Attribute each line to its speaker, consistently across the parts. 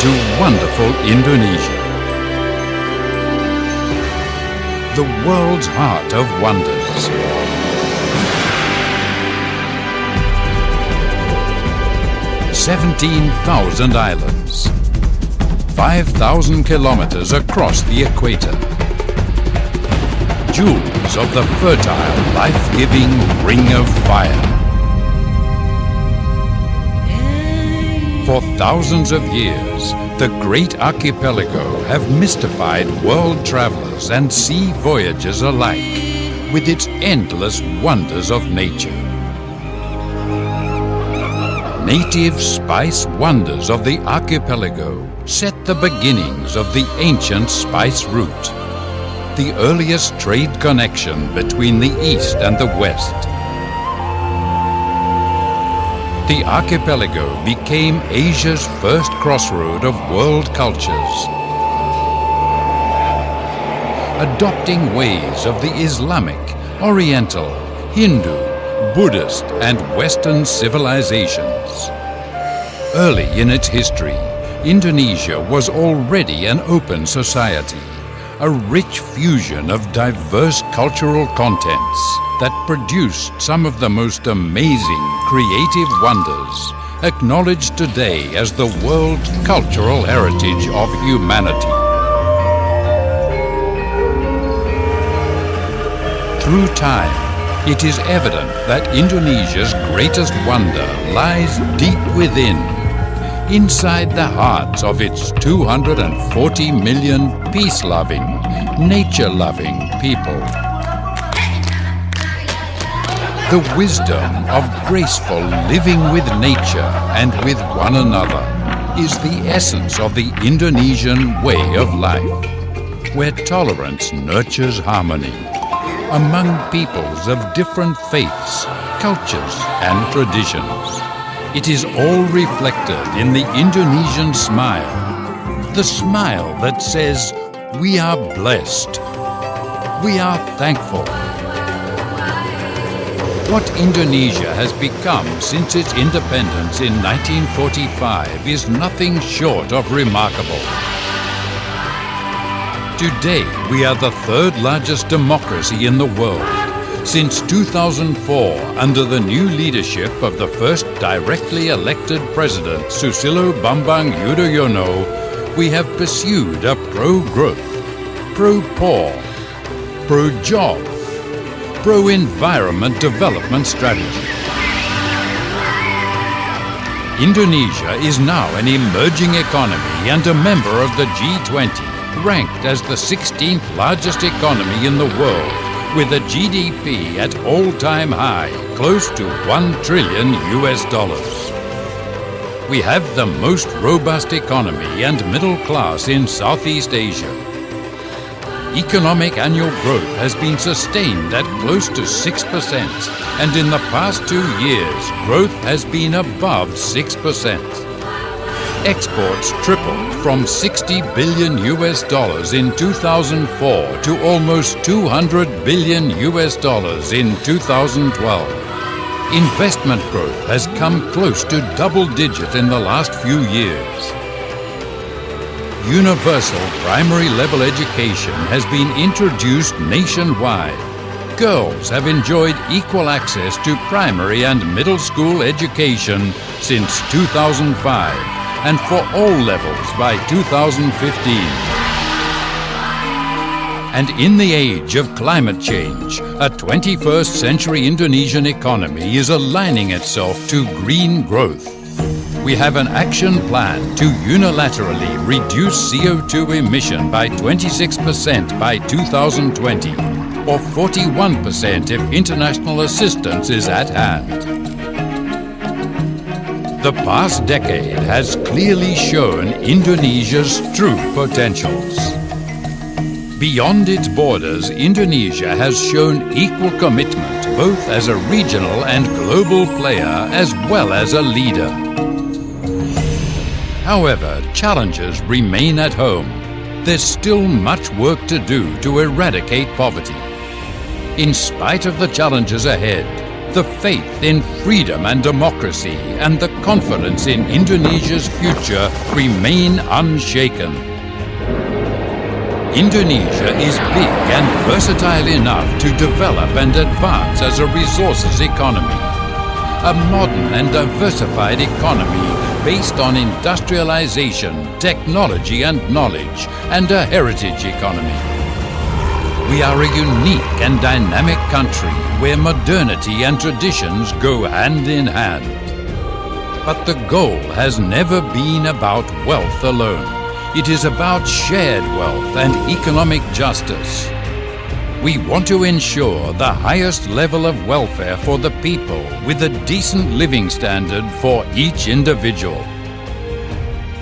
Speaker 1: to wonderful Indonesia, the world's heart of wonders. "17,000 islands, 5,000 kilometers across the equator, jewels of the fertile, life-giving Ring of Fire. For thousands of years, the great archipelago have mystified world travelers and sea voyagers alike with its endless wonders of nature. Native spice wonders of the archipelago set the beginnings of the ancient spice route, the earliest trade connection between the East and the West. The archipelago became Asia's first crossroad of world cultures, adopting ways of the Islamic, Oriental, Hindu, Buddhist and Western civilizations. Early in its history, Indonesia was already an open society, a rich fusion of diverse cultural contents that produced some of the most amazing creative wonders, acknowledged today as the world's cultural heritage of humanity. Through time, it is evident that Indonesia's greatest wonder lies deep within, inside the hearts of its 240 million peace-loving, nature-loving people. The wisdom of graceful living with nature and with one another is the essence of the Indonesian way of life, where tolerance nurtures harmony among peoples of different faiths, cultures and traditions. It is all reflected in the Indonesian smile, the smile that says, "We are blessed, we are thankful." What Indonesia has become since its independence in 1945 is nothing short of remarkable. Today, we are the third largest democracy in the world. Since 2004, under the new leadership of the first directly elected president, Susilo Bambang Yudhoyono, we have pursued a pro-growth, pro-poor, pro-job, pro-environment development strategy. Indonesia is now an emerging economy and a member of the G20, ranked as the 16th largest economy in the world, with a GDP at all-time high, close to $1 trillion. We have the most robust economy and middle class in Southeast Asia. Economic annual growth has been sustained at close to 6%, and in the past 2 years, growth has been above 6%. Exports tripled from $60 billion in 2004 to almost $200 billion in 2012. Investment growth has come close to double-digit in the last few years. Universal primary level education has been introduced nationwide. Girls have enjoyed equal access to primary and middle school education since 2005, and for all levels by 2015. And in the age of climate change, a 21st century Indonesian economy is aligning itself to green growth. We have an action plan to unilaterally reduce CO2 emission by 26% by 2020, or 41% if international assistance is at hand. The past decade has clearly shown Indonesia's true potentials. Beyond its borders, Indonesia has shown equal commitment both as a regional and global player as well as a leader. However, challenges remain at home. There's still much work to do to eradicate poverty. In spite of the challenges ahead, The faith in freedom and democracy and the confidence in Indonesia's future remain unshaken. Indonesia is big and versatile enough to develop and advance as a resources economy. A modern and diversified economy based on industrialization, technology and knowledge, and a heritage economy. We are a unique and dynamic country where modernity and traditions go hand in hand. But the goal has never been about wealth alone. It is about shared wealth and economic justice. We want to ensure the highest level of welfare for the people with a decent living standard for each individual.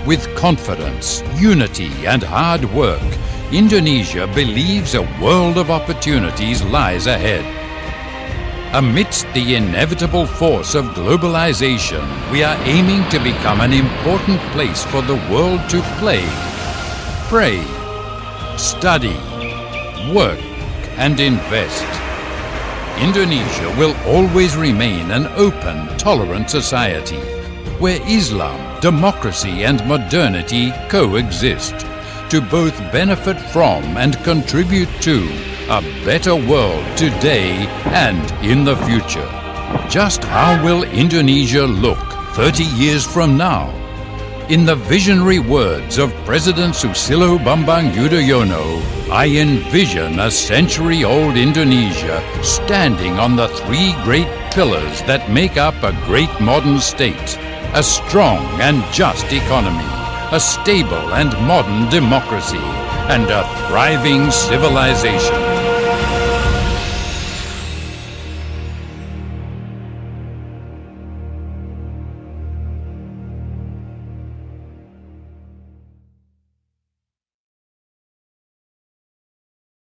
Speaker 1: With confidence, unity and hard work, Indonesia believes a world of opportunities lies ahead. Amidst the inevitable force of globalization, we are aiming to become an important place for the world to play, pray, study, work, and invest. Indonesia will always remain an open, tolerant society where Islam, democracy, and modernity coexist to both benefit from and contribute to a better world today and in the future. Just how will Indonesia look 30 years from now? In the visionary words of President Susilo Bambang Yudhoyono, I envision a century-old Indonesia standing on the three great pillars that make up a great modern state: a strong and just economy, a stable and modern democracy, and a thriving civilization.